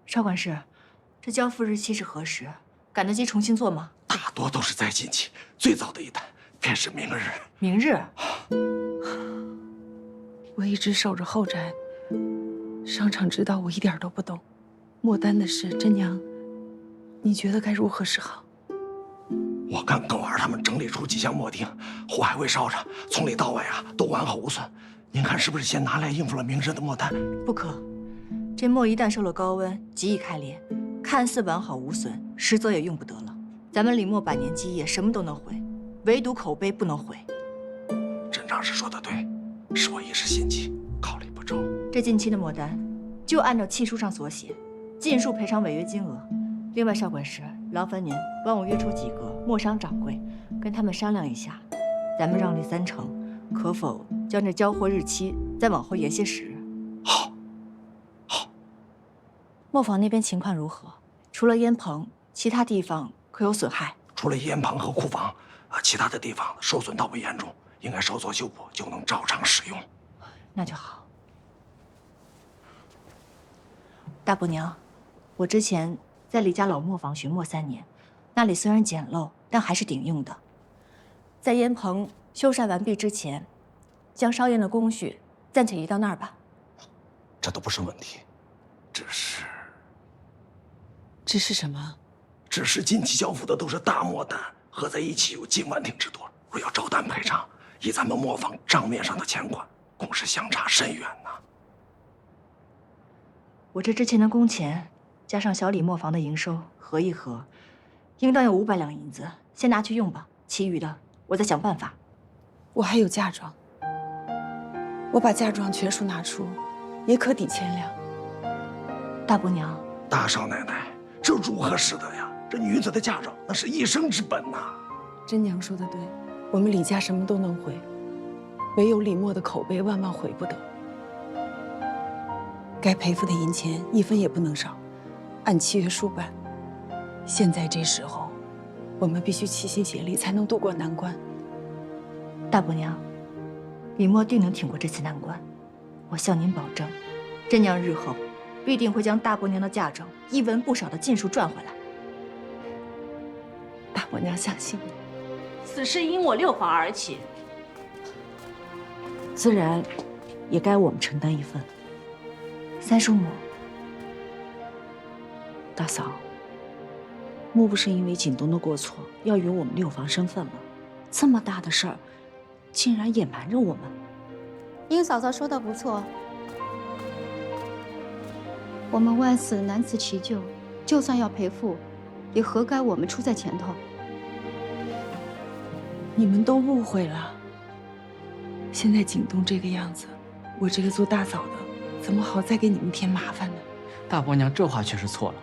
少管事，这交付日期是何时？赶得及重新做吗？大多都是在近期，最早的一单便是明日。明日。我一直守着后宅，商场知道我一点都不懂。末单的事，真娘，你觉得该如何是好？我看耿儿他们整理出几项末定，火还未烧着，从里到外都完好无损。您看是不是先拿来应付了明日的末单？不可，这墨一旦受了高温，极易开裂，看似完好无损，实则也用不得了。咱们李墨百年基业，什么都能毁，唯独口碑不能毁。镇长是说的对，是我一时心急，考虑不周。这近期的末单，就按照契书上所写，尽数赔偿违约金额。另外，少管事，劳烦您帮我约出几个墨商掌柜，跟他们商量一下，咱们让利3成，可否将这交货日期再往后延些时日？好。磨坊那边情况如何？除了烟棚，其他地方可有损害？除了烟棚和库房，其他的地方受损倒不严重，应该稍作修补就能照常使用。那就好。大伯娘，我之前在李家老磨坊巡磨3年，那里虽然简陋，但还是顶用的。在烟棚修缮完毕之前，将烧烟的工序暂且移到那儿吧。这都不是问题，这是什么？只是近期交付的都是大磨单，合在一起有近万锭之多。若要照单赔偿，以咱们磨坊账面上的钱款，恐是相差甚远呐。我这之前的工钱，加上小李磨坊的营收，合一合，应当有500两银子，先拿去用吧。其余的我再想办法。我还有嫁妆，我把嫁妆全数拿出，也可抵1000两。大伯娘，大少奶奶，这如何使得呀？这女子的嫁妆那是一生之本呐。真娘说的对，我们李家什么都能毁，唯有李墨的口碑万万毁不得。该赔付的银钱1分也不能少，按契约书办。现在这时候，我们必须齐心协力，才能渡过难关。大伯娘，李墨定能挺过这次难关，我向您保证，真娘日后必定会将大伯娘的嫁妆一文不少的尽数赚回来。大伯娘相信你。此事因我6房而起，自然也该我们承担一份。三叔母，大嫂，莫不是因为景东的过错要与我们6房生分吗？这么大的事儿，竟然隐瞒着我们。殷嫂嫂说的不错，我们万死难辞其咎，就算要赔付，也何该我们出在前头？你们都误会了。现在景东这个样子，我这个做大嫂的，怎么好再给你们添麻烦呢？大伯娘这话却是错了，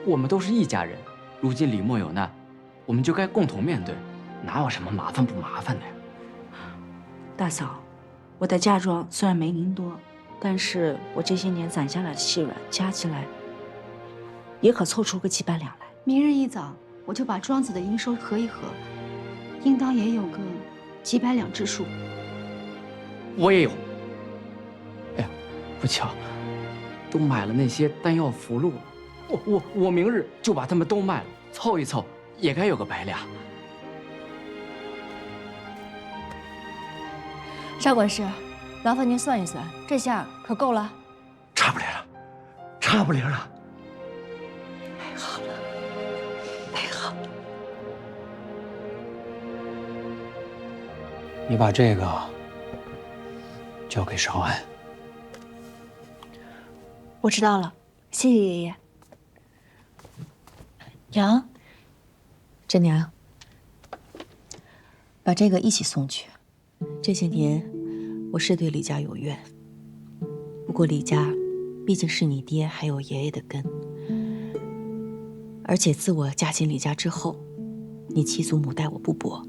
我们都是一家人，如今李墨有难，我们就该共同面对，哪有什么麻烦不麻烦的呀？大嫂，我的嫁妆虽然没您多，但是我这些年攒下来的细软加起来，也可凑出个几百两来。明日一早，我就把庄子的营收合一合，应当也有个几百两之数。我也有。哎呀，不巧，都买了那些丹药符箓了，我明日就把它们都卖了，凑一凑也该有个100两。少管事，劳烦您算一算，这下可够了。差不离了，差不离了。太好了，太好了！你把这个交给少安。我知道了，谢谢爷爷。娘，真娘，把这个一起送去。这些年，我是对李家有怨，不过李家毕竟是你爹还有爷爷的根，而且自我嫁进李家之后，你七祖母待我不薄，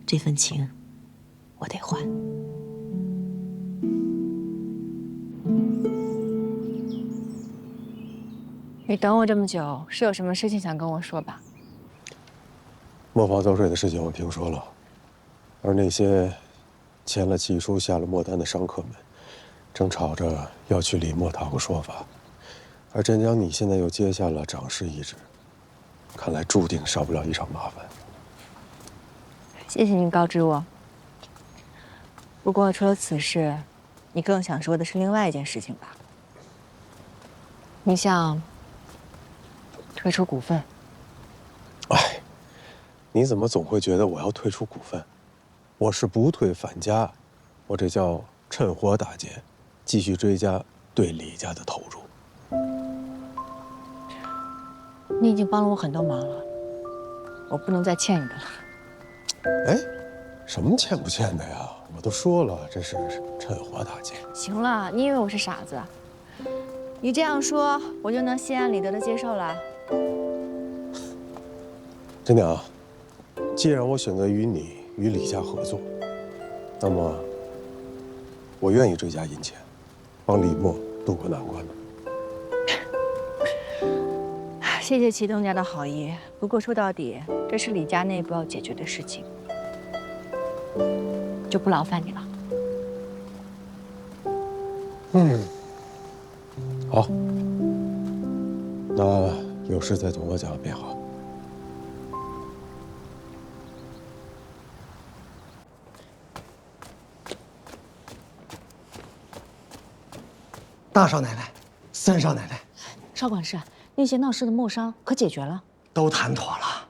这份情我得还。你等我这么久，是有什么事情想跟我说吧？磨坊遭税的事情我听说了，而那些签了契书、下了末单的商客们，正吵着要去李墨讨个说法。而真江，你现在又接下了长侍一职，看来注定少不了一场麻烦。谢谢你告知我。不过除了此事，你更想说的是另外一件事情吧？你想退出股份？哎，你怎么总会觉得我要退出股份？我是不退反加，我这叫趁火打劫，继续追加对李家的投入。你已经帮了我很多忙了，我不能再欠你的了。哎，什么欠不欠的呀？我都说了，这是趁火打劫。行了，你以为我是傻子？你这样说，我就能心安理得的接受了？真娘，既然我选择与李家合作，那么我愿意追加银钱，帮李默渡过难关的。谢谢祁东家的好意，不过说到底，这是李家内部要解决的事情，就不劳烦你了。好，那有事再同我讲便好。大少奶奶，三少奶奶，少管事，那些闹事的墨商可解决了？都谈妥了。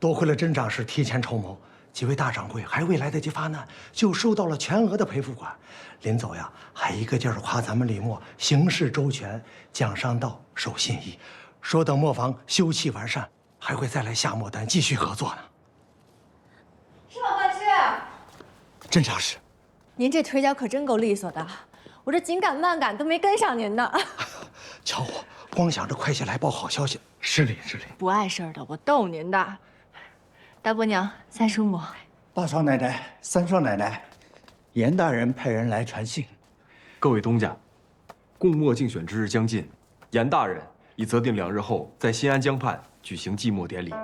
多亏了甄长史提前筹谋，几位大掌柜还未来得及发难，就收到了全额的赔付款。临走呀，还一个劲儿夸咱们李默行事周全，讲商道，守信义，说等磨坊修葺完善，还会再来下墨丹继续合作呢。少管事，甄长史，您这腿脚可真够利索的，我这紧赶慢赶都没跟上您呢。瞧我，光想着快些来报好消息，失礼失礼。不碍事儿的，我逗您的。大伯娘、三叔母，大少奶奶、三少奶奶，严大人派人来传信。各位东家，供墨竞选之日将近，严大人已择定2日后在新安江畔举行祭墨典礼，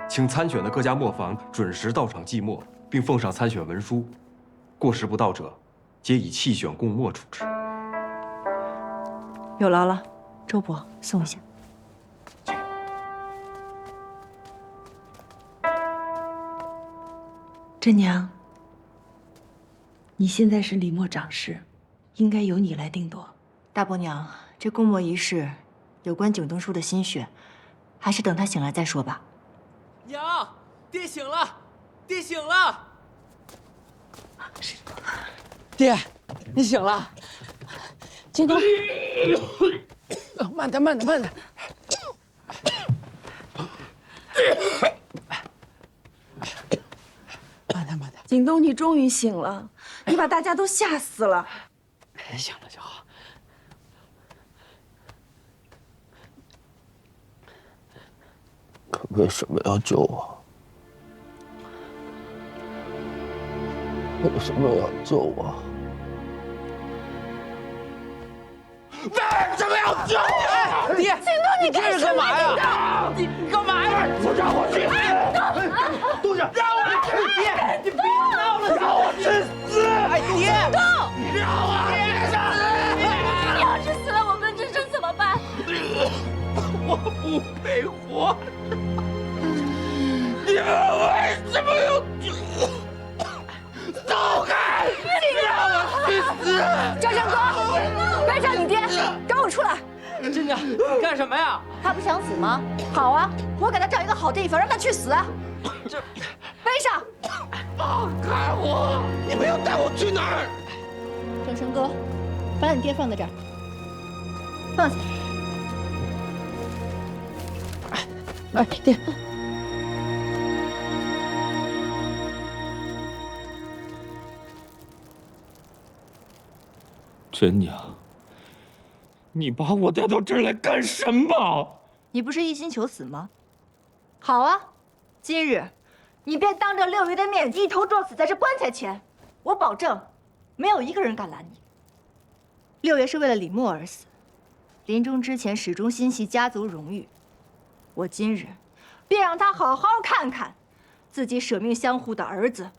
请参选的各家磨坊准时到场祭墨，并奉上参选文书。过时不到者，皆以弃选供墨处置。有劳了，周伯送一下。真娘，你现在是李默长侍，应该由你来定夺。大伯娘，这供墨仪式有关景东叔的心血，还是等他醒来再说吧。娘，爹醒了，爹醒了。爹，你醒了。景东，慢点，慢点，慢点。景东，你终于醒了，你把大家都吓死了。醒了就好。可为什么要救我？为什么要救我？为什么要救我？爹，景东，你干什么呀？你干嘛呀？不让我去死！东家，让我去死！你别闹了，让我去死！哎，爹，让我去死！你要是死了，我跟真生怎么办？我不配活着！你们为什么要救我？走开！让我去死！赵正哥，别找你爹，找我出来！真娘，你干什么呀？他不想死吗？好啊，我给他找一个好地方，让他去死。背上！放开我！你们要带我去哪儿？正生哥，把你爹放在这儿，放下。哎，爹。真娘，你把我带到这儿来干什么？你不是一心求死吗？好啊，今日你便当着六爷的面一头撞死在这棺材前，我保证，没有一个人敢拦你。六爷是为了李默而死，临终之前始终心系家族荣誉。我今日便让他好好看看，自己舍命相护的儿子，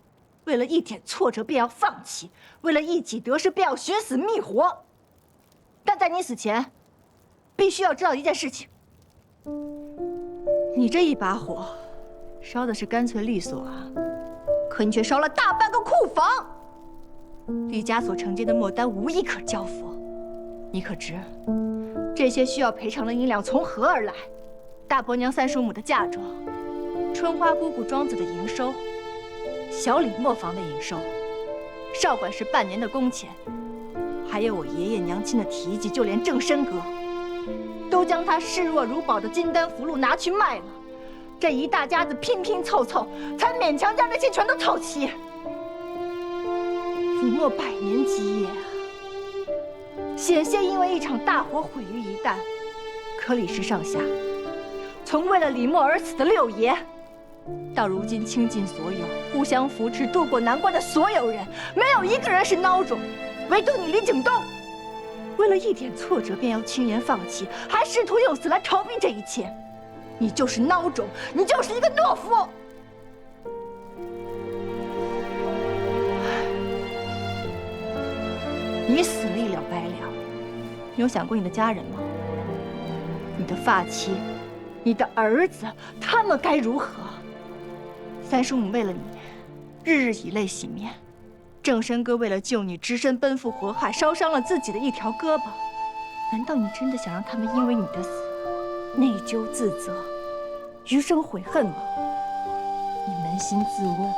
为了一点挫折便要放弃，为了一己得失便要寻死觅活。但在你死前，必须要知道一件事情：你这一把火，烧的是干脆利索啊，可你却烧了大半个库房。李家所承接的墨单无一可交付，你可知这些需要赔偿的银两从何而来？大伯娘三叔母的嫁妆，春花姑姑庄子的营收，小李磨坊的营收，少管事半年的工钱，还有我爷爷娘亲的提及，就连正身哥，都将他视若如宝的金丹符箓拿去卖了。这一大家子拼拼凑凑，才勉强将这些全都凑齐。李墨100年基业啊，险些因为一场大火毁于一旦。可李氏上下，从为了李墨而死的六爷，到如今倾尽所有，互相扶持渡过难关的所有人，没有一个人是孬种，唯独你李景东，为了一点挫折便要轻言放弃，还试图用死来逃避这一切。你就是孬种，你就是一个懦夫。你死了一了百了，你有想过你的家人吗？你的发妻，你的儿子，他们该如何？三叔母为了你，日日以泪洗面；正身哥为了救你，只身奔赴火海，烧伤了自己的一条胳膊。难道你真的想让他们因为你的死内疚自责，余生悔恨吗？你扪心自问，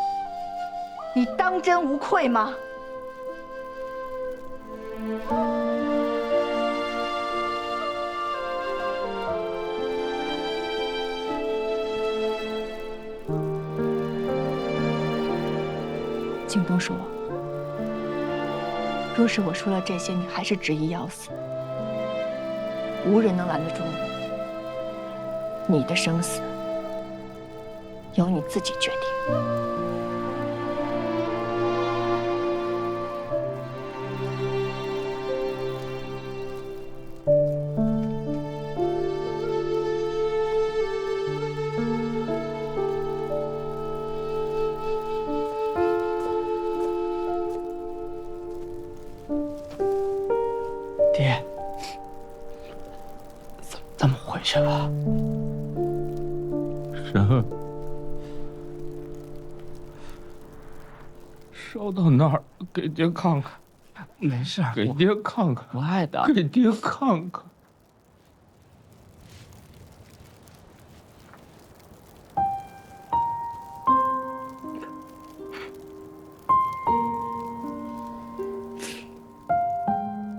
你当真无愧吗？景东说：“若是我说了这些，你还是执意要死，无人能拦得住你。你的生死由你自己决定。”爹，咱们回去了。神，烧到那儿，给爹看看。没事，给爹看看。我爱的。给爹看看。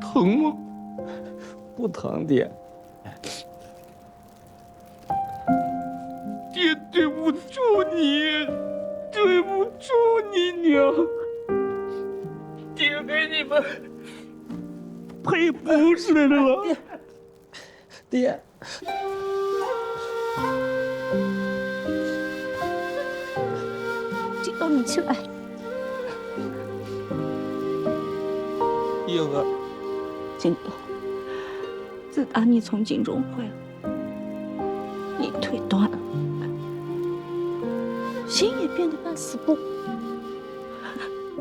疼吗？不疼，爹。爹对不住你，对不住你娘。爹给你们赔不是了。爹。景东，你起来。英儿。景东，自打你从京中回来，你腿断了，心也变得半死不活。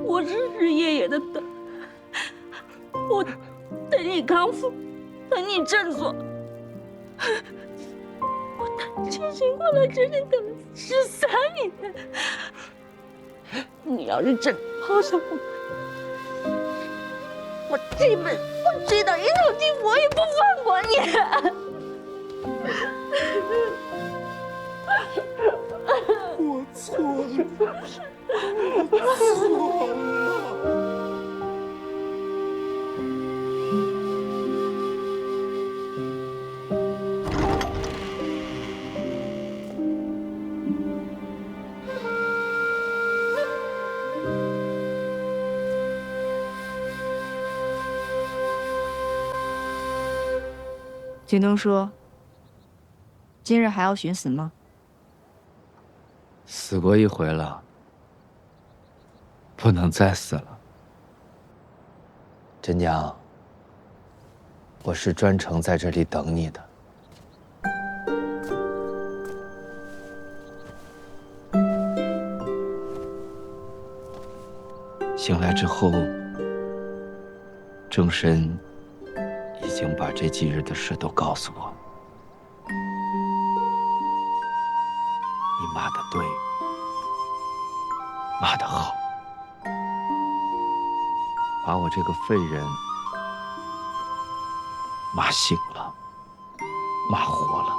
我日日夜夜的等，我等你康复，等你振作。我太清醒过来，整整等了13年。你要是真抛下我这辈子我追到一条地府，我也不放过你。我错了，我错了。景东说：“今日还要寻死吗？”死过一回了，不能再死了。真娘，我是专程在这里等你的。醒来之后，正身已经把这几日的事都告诉我。你骂得对，骂得好，把我这个废人骂醒了，骂活了。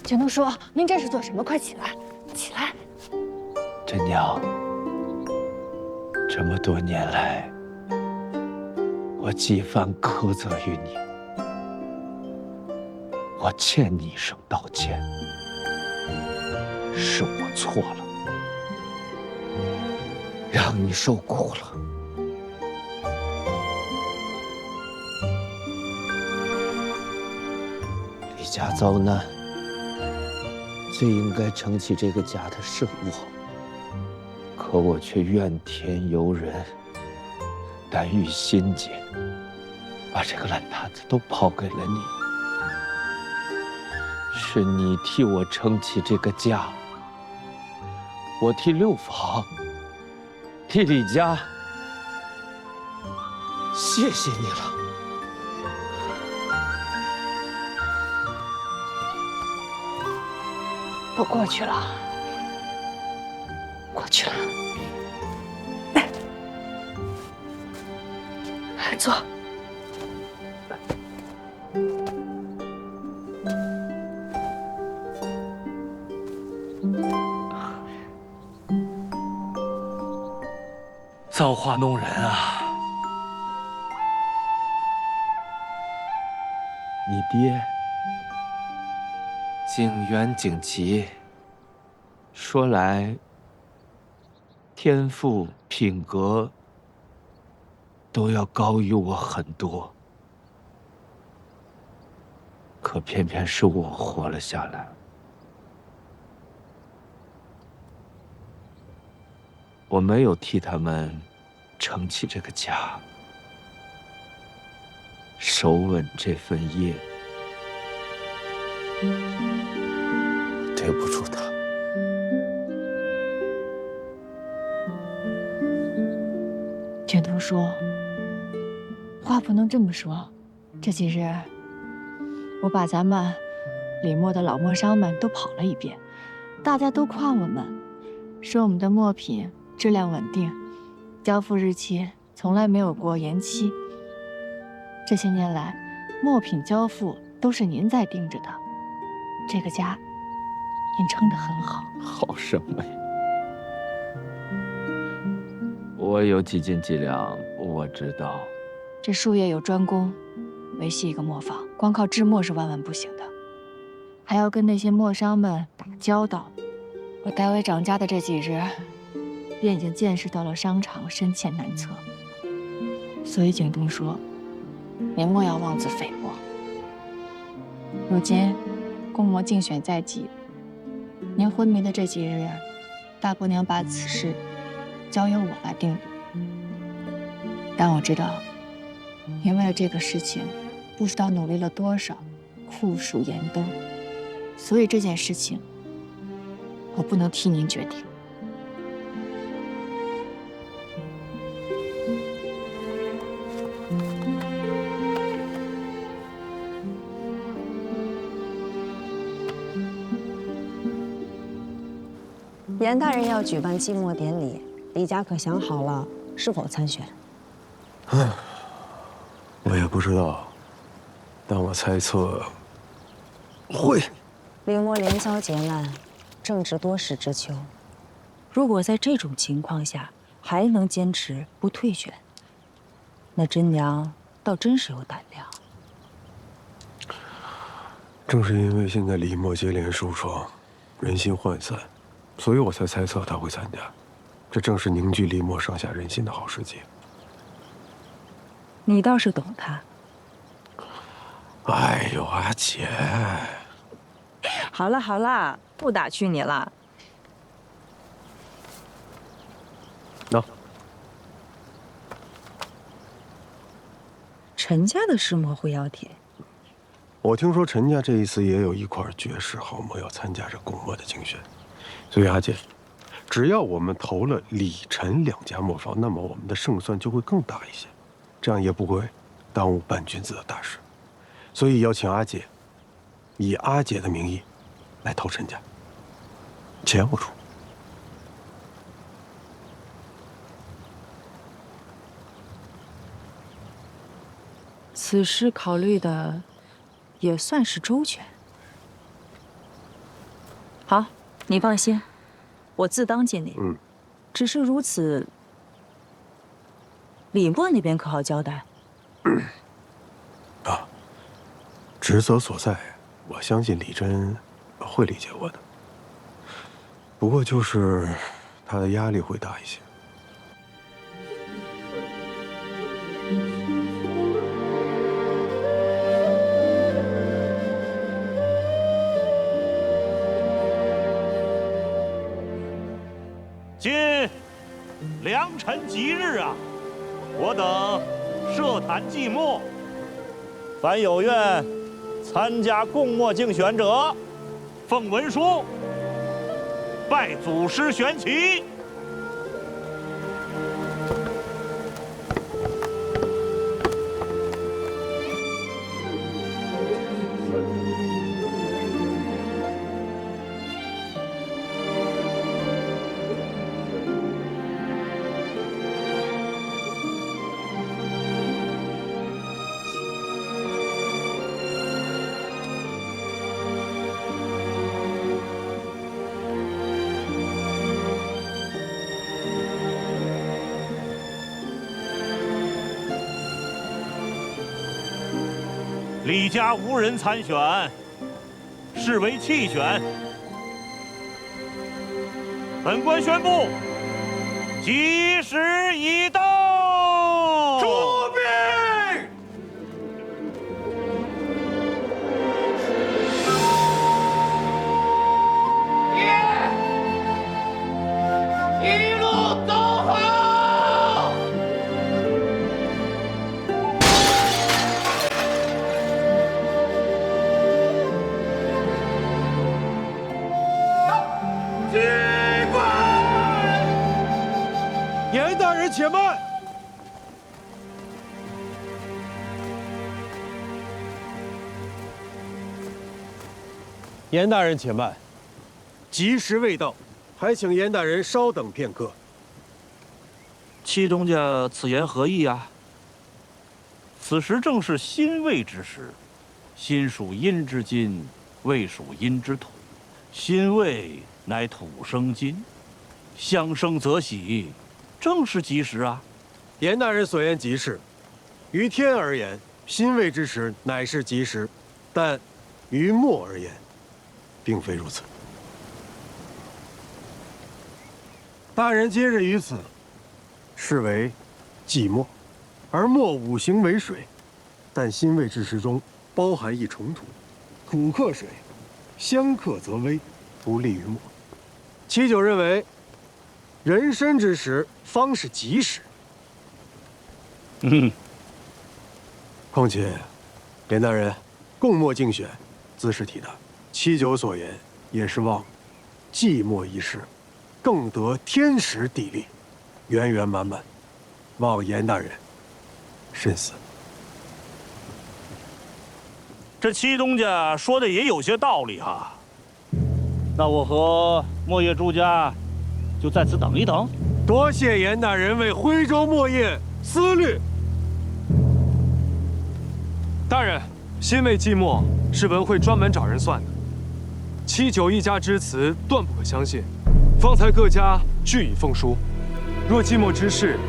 全都说，您这是做什么？快起来，起来！真娘，这么多年来，我几番苛责于你，我欠你一声道歉，是我错了，让你受苦了。李家遭难，最应该撑起这个家的是我，可我却怨天尤人，难于心结，把这个烂摊子都抛给了你。是你替我撑起这个家，我替六房，替李家，谢谢你了。都过去了，过去了。来，坐。造化弄人啊！你爹景元景琦，说来天赋品格都要高于我很多，可偏偏是我活了下来。我没有替他们撑起这个家，手稳这份业，对不住他。全都说，话不能这么说。这几日，我把咱们李墨的老墨商们都跑了一遍，大家都夸我们，说我们的墨品质量稳定，交付日期从来没有过延期。这些年来，墨品交付都是您在盯着的，这个家您撑得很好。好什么呀？我有几斤几两，我知道。这术业有专攻，维系一个磨坊，光靠制墨是万万不行的，还要跟那些墨商们打交道。我代为掌家的这几日，便已经见识到了商场深浅难测，所以景东说，您莫要妄自菲薄。如今公模竞选在即，您昏迷的这几日，大伯娘把此事交由我来定夺。但我知道，您为了这个事情，不知道努力了多少，酷暑严冬，所以这件事情，我不能替您决定。严大人要举办祭墨典礼，李家可想好了是否参选？我也不知道，但我猜测会。李墨连遭劫难，正值多事之秋。如果在这种情况下还能坚持不退选，那真娘倒真是有胆量。正是因为现在李墨接连受创，人心涣散，所以我才猜测他会参加。这正是凝聚李墨上下人心的好时机。你倒是懂他。哎呦，阿姐，好了好了，不打趣你了。喏，陈家的石墨会药帖，我听说陈家这一次也有一块绝世好墨要参加这贡墨的竞选，所以阿姐，只要我们投了李陈两家磨坊，那么我们的胜算就会更大一些，这样也不会耽误办君子的大事。所以邀请阿姐，以阿姐的名义来投陈家，钱我出。此事考虑的也算是周全。好，你放心，我自当尽力。只是如此，李默那边可好交代？职责所在，我相信李真会理解我的。不过就是他的压力会大一些。今良辰吉日啊，我等设坛祭墨，凡有愿参加贡墨竞选者，奉文书拜祖师玄旗。李家无人参选，视为弃选。本官宣布，吉时已到。出兵！一路走好！严大人，且慢！严大人，且慢！吉时未到，还请严大人稍等片刻。七东家此言何意啊？此时正是辛未之时，辛属阴之金，未属阴之土，辛未乃土生金，相生则喜。正是吉时啊！严大人所言极是，于天而言，辛未之时乃是吉时，但于墨而言，并非如此。大人今日于此，是为季墨，而墨五行为水，但辛未之时中包含一重土，土克水，相克则危，不利于墨。七九认为，壬申之时方是吉时。况且，严大人，贡墨竞选，兹事体大。七九所言也是望季墨一事，更得天时地利，圆圆满满，望严大人慎思。这七东家说的也有些道理哈。那我和墨叶朱家就在此等一等。多谢严大人为徽州墨业思虑。大人，辛未季墨是文会专门找人算的，七九一家之词断不可相信。方才各家俱已奉书，若季墨之事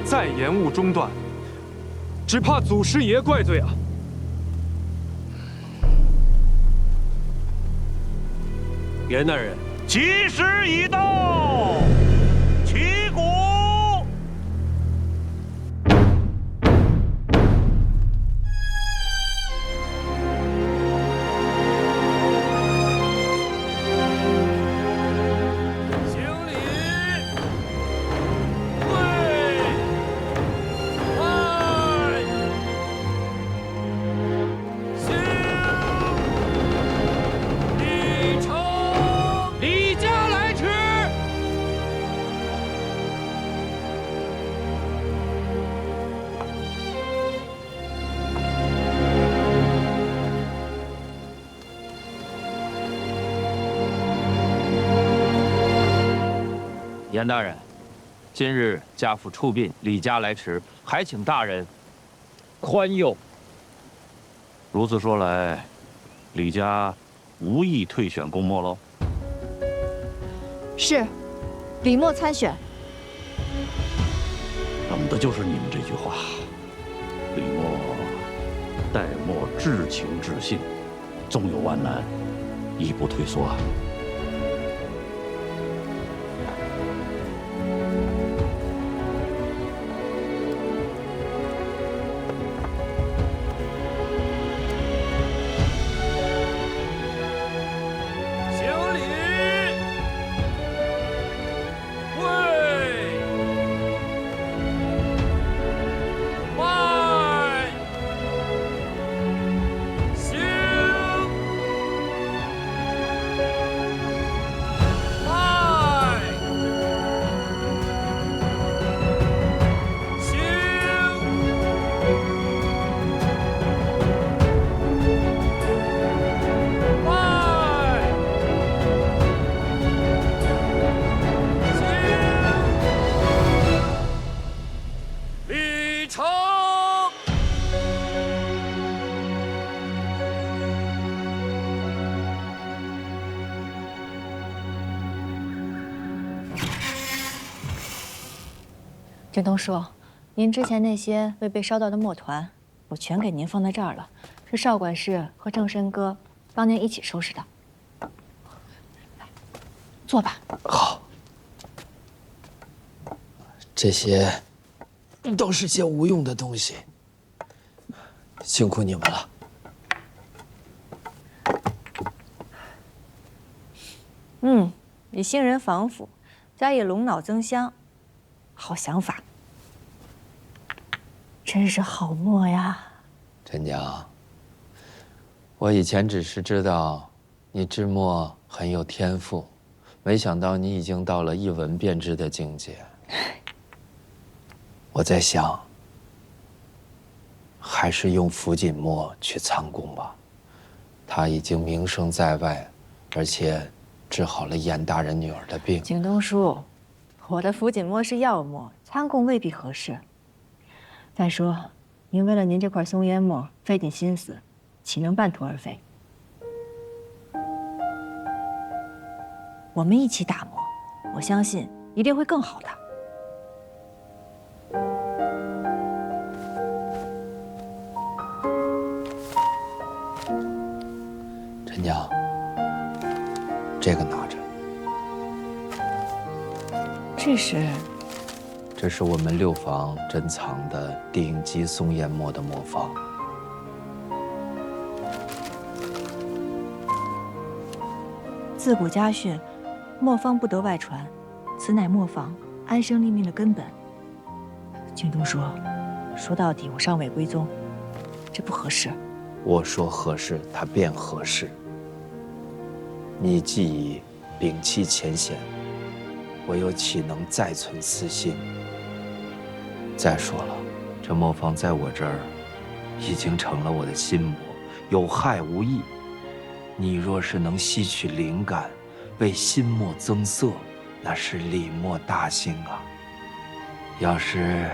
再延误中断，只怕祖师爷怪罪啊！严大人，吉时已到，旗鼓。严大人，今日家父出殡，李家来迟，还请大人宽宥。如此说来，李家无意退选公墨喽？是，李默参选。等的就是你们这句话。李默待默至情至信，纵有万难，亦不退缩啊。京东叔，您之前那些未被烧到的墨团，我全给您放在这儿了，是少管事和正申哥帮您一起收拾的。坐吧。好，这些都是些无用的东西，辛苦你们了。以杏仁防腐，加以龙脑增香，好想法。真是好墨呀！陈娘，我以前只是知道你制墨很有天赋，没想到你已经到了一闻便知的境界。我在想，还是用福锦墨去参公吧，他已经名声在外，而且治好了严大人女儿的病。京东叔，我的福锦墨是药墨，参公未必合适。再说，您为了您这块松烟墨费尽心思，岂能半途而废？我们一起打磨，我相信一定会更好的。陈娘，这个拿着。这是我们六房珍藏的顶级松烟墨的墨方。自古家训，墨方不得外传，此乃墨坊安身立命的根本。京东说，说到底我尚未归宗，这不合适。我说合适，它便合适。你既已摒弃前嫌，我又岂能再存私心？再说了，这墨方在我这儿已经成了我的心魔，有害无益。你若是能吸取灵感，为新墨增色，那是李墨大幸啊！要是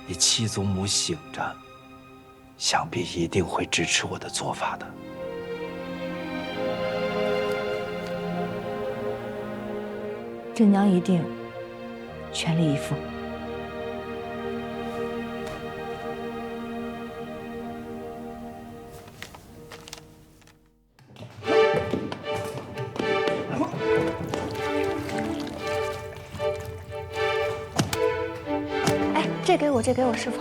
你七祖母醒着，想必一定会支持我的做法的。朕娘一定全力以赴。这给我师傅。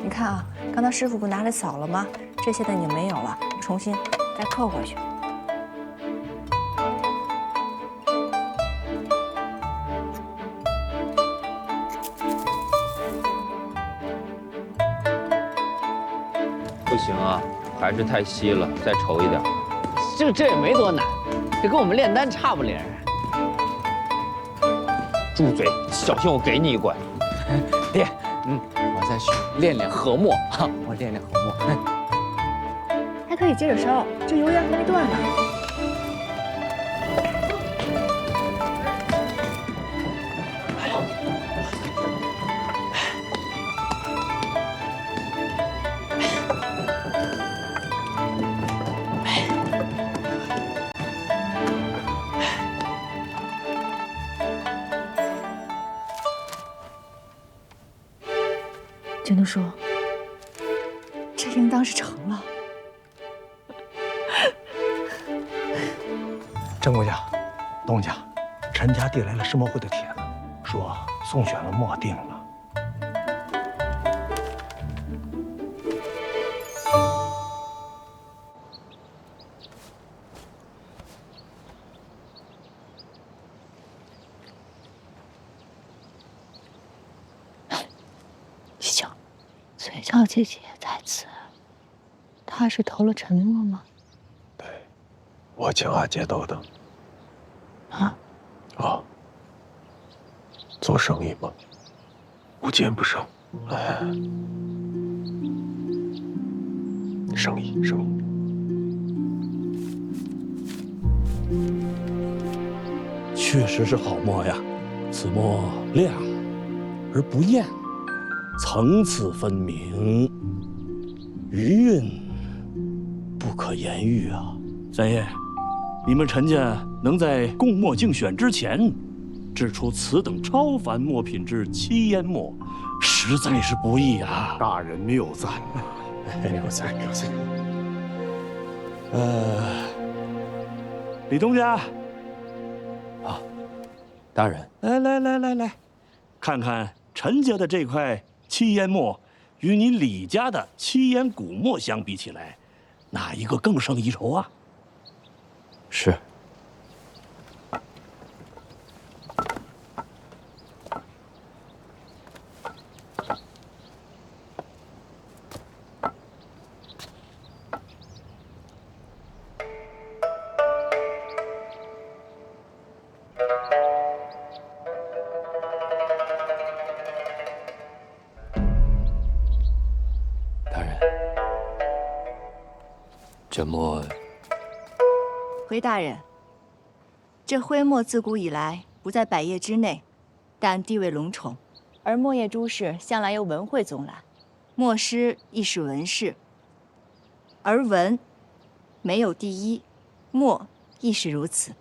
你看啊，刚才师傅不拿来扫了吗？这些的已经没有了，重新再扣回去。不行啊，还是太稀了，再稠一点。这也没多难，这跟我们炼丹差不离儿。住嘴，小心我给你一拐。爹，我再去练练和墨哈，我练练和墨。还可以接着烧，这油烟还没断呢。真的说，这应当是成了。陈公家、东家，陈家递来了世墨会的帖子，说宋选了墨定了。喜庆，崔小姐姐在此，她是投了沉默吗？我请阿姐等等。啊？啊，做生意嘛，无奸不生。哎，生意。确实是好墨呀，此墨亮而不艳，层次分明，余韵不可言喻啊。三爷，你们陈家能在供墨竞选之前制出此等超凡墨品之七烟墨，实在是不易啊！大人谬赞，谬赞。李东家，大人，来，看看陈家的这块七烟墨，与你李家的七烟古墨相比起来，哪一个更胜一筹啊？是。大人，这墨。回大人，这徽墨自古以来不在百业之内，但地位隆宠，而墨业诸事向来由文会总揽，墨师亦是文士，而文没有第一，墨亦是如此。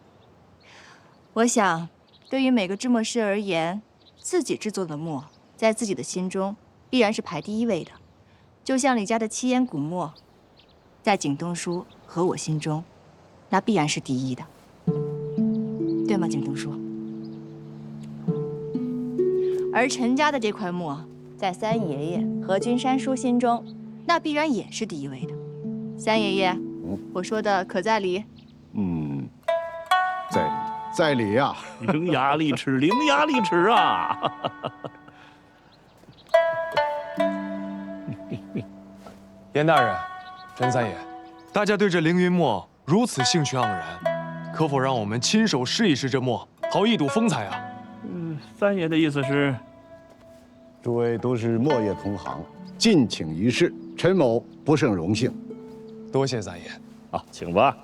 我想，对于每个制墨师而言，自己制作的墨，在自己的心中必然是排第一位的，就像李家的七烟古墨，在景东叔和我心中。那必然是第一的，对吗，景东叔？而陈家的这块墨，在三爷爷和君山叔心中，那必然也是第一位的。三爷爷，我说的可在理？在理呀！伶牙俐齿，伶牙俐齿啊！严大人，陈三爷，大家对这凌云墨如此兴趣盎然，可否让我们亲手试一试这墨，好一睹风采啊？三爷的意思是，诸位都是墨业同行，敬请一试，陈某不胜荣幸。多谢三爷。好，请吧。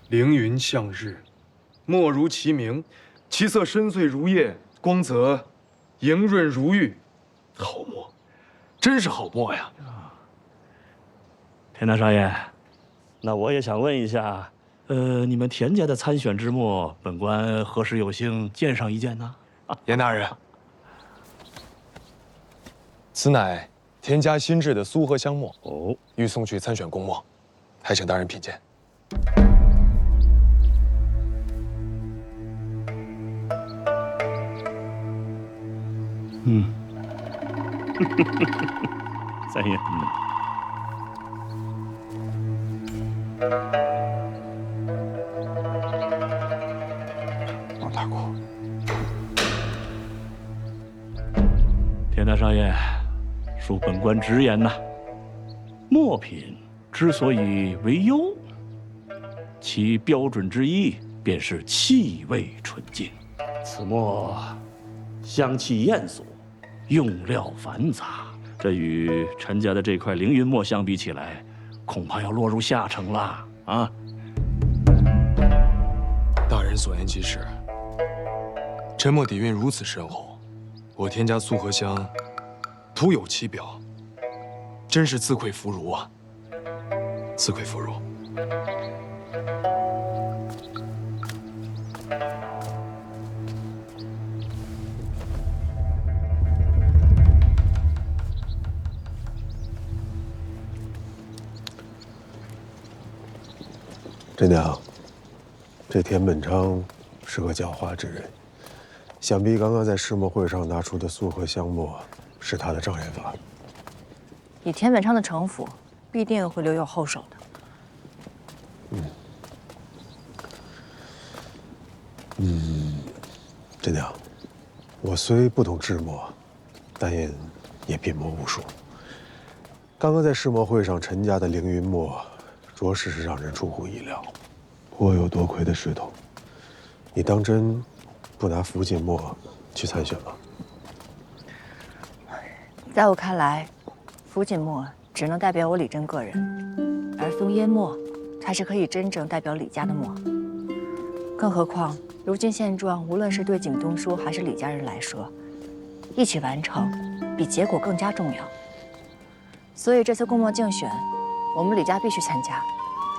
凌云向日，墨如其名，其色深邃如叶，光泽莹润如玉。好墨，真是好墨呀！田大少爷，那我也想问一下，你们田家的参选之墨，本官何时有幸见上一见呢？严大人，此乃田家新制的苏合香墨，欲送去参选公墨，还请大人品鉴。三爷，王大姑，田大少爷，恕本官直言呐，墨品之所以为优，其标准之一便是气味纯净。此墨香气艳俗，用料繁杂，这与陈家的这块凌云墨相比起来，恐怕要落入下乘了啊！大人所言极是，陈墨底蕴如此深厚，我田家苏合香徒有其表，真是自愧弗如啊！自愧弗如。真娘，这田本昌是个狡猾之人，想必刚刚在世墨会上拿出的素和香墨是他的障眼法。以田本昌的城府，必定会留有后手的。真娘，我虽不懂制墨，但也笔墨无数。刚刚在世墨会上，陈家的凌云墨，着实是让人出乎意料，颇有夺魁的势头。你当真不拿福锦墨去参选吗？在我看来，福锦墨只能代表我李真个人，而松烟墨才是可以真正代表李家的墨。更何况，如今现状，无论是对景东叔还是李家人来说，一起完成比结果更加重要。所以这次共墨竞选，我们李家必须参加，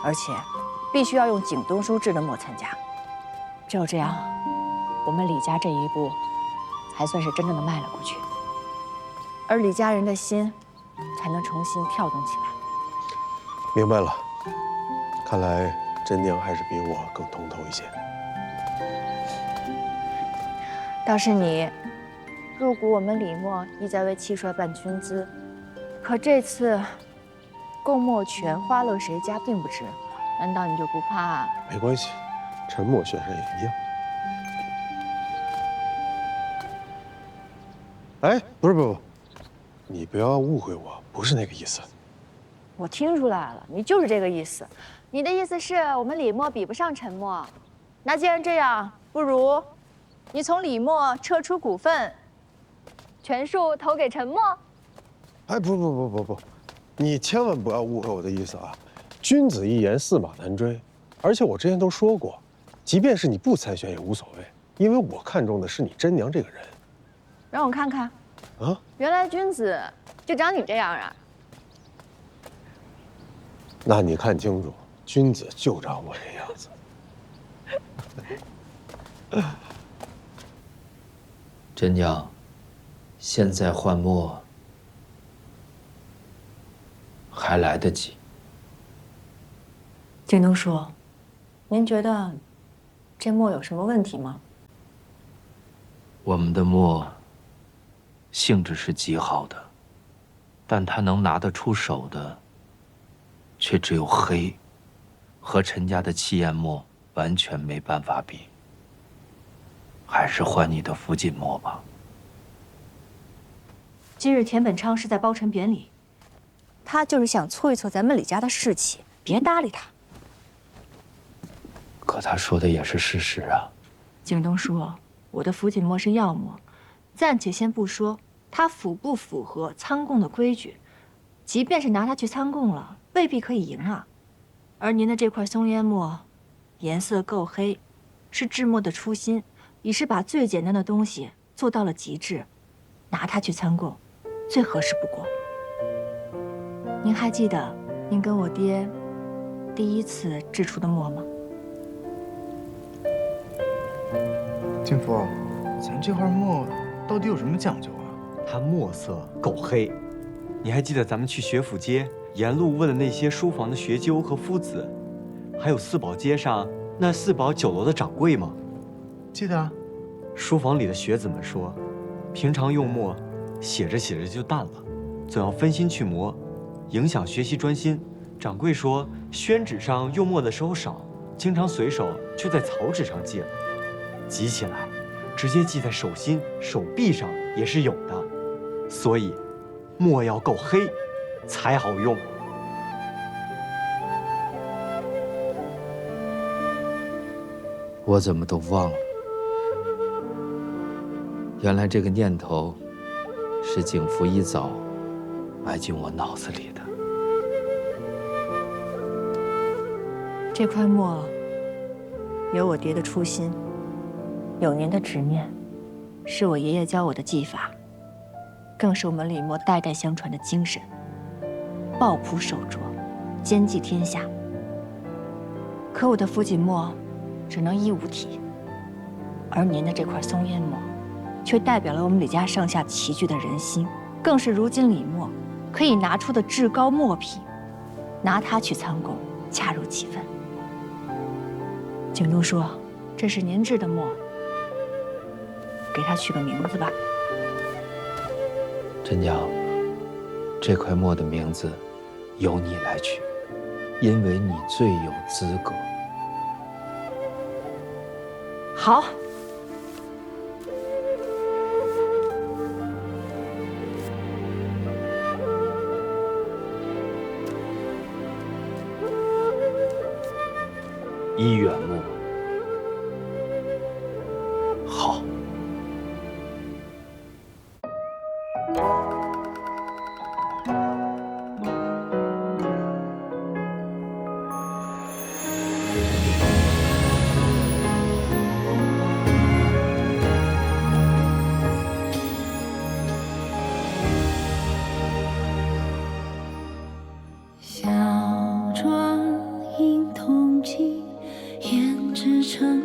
而且必须要用景东叔制的墨参加。只有这样，我们李家这一步才算是真正的迈了过去，而李家人的心才能重新跳动起来。明白了，看来真娘还是比我更通透一些。倒是你，入股我们李墨，意在为戚帅办军资，可这次共墨权花落谁家并不知，难道你就不怕？没关系，陈默选上也一样。哎，不，你不要误会我，不是那个意思。我听出来了，你就是这个意思。你的意思是我们李墨比不上陈默，那既然这样，不如你从李墨撤出股份，全数投给陈默。哎，不，你千万不要误会我的意思啊！君子一言，驷马难追。而且我之前都说过，即便是你不参选也无所谓，因为我看重的是你真娘这个人。让我看看。啊？原来君子就长你这样啊？那你看清楚，君子就长我这样子。真娘，现在换墨还来得及。景东叔，您觉得这墨有什么问题吗？我们的墨性质是极好的，但它能拿得出手的，却只有黑，和陈家的气焰墨完全没办法比。还是换你的福锦墨吧。今日田本昌是在褒陈贬礼，他就是想挫一挫咱们李家的士气，别搭理他。可他说的也是事实啊。景东叔，我的福锦墨是药墨，暂且先不说它符不符合参贡的规矩，即便是拿它去参贡了，未必可以赢啊。而您的这块松烟墨，颜色够黑，是制墨的初心，已是把最简单的东西做到了极致，拿它去参贡，最合适不过。您还记得您跟我爹第一次制出的墨吗？静夫，咱这块墨到底有什么讲究啊？它墨色够黑。你还记得咱们去学府街沿路问的那些书房的学究和夫子，还有四宝街上那四宝酒楼的掌柜吗？记得啊。书房里的学子们说，平常用墨写着写着就淡了，总要分心去磨，影响学习专心。掌柜说，宣纸上用墨的时候少，经常随手就在草纸上记了，记起来直接记在手心、手臂上也是有的。所以，墨要够黑才好用。我怎么都忘了，原来这个念头是景福一早埋进我脑子里的。这块墨有我爹的初心，有您的执念，是我爷爷教我的技法，更是我们李墨代代相传的精神。抱朴守拙，兼济天下。可我的福锦墨只能一无体，而您的这块松烟墨，却代表了我们李家上下齐聚的人心，更是如今李墨可以拿出的至高墨品，拿它去参贡，恰如其分。景东说，这是您制的墨，给它取个名字吧。陈娘，这块墨的名字由你来取，因为你最有资格。好。一元墨。好。小庄因同济，胭脂成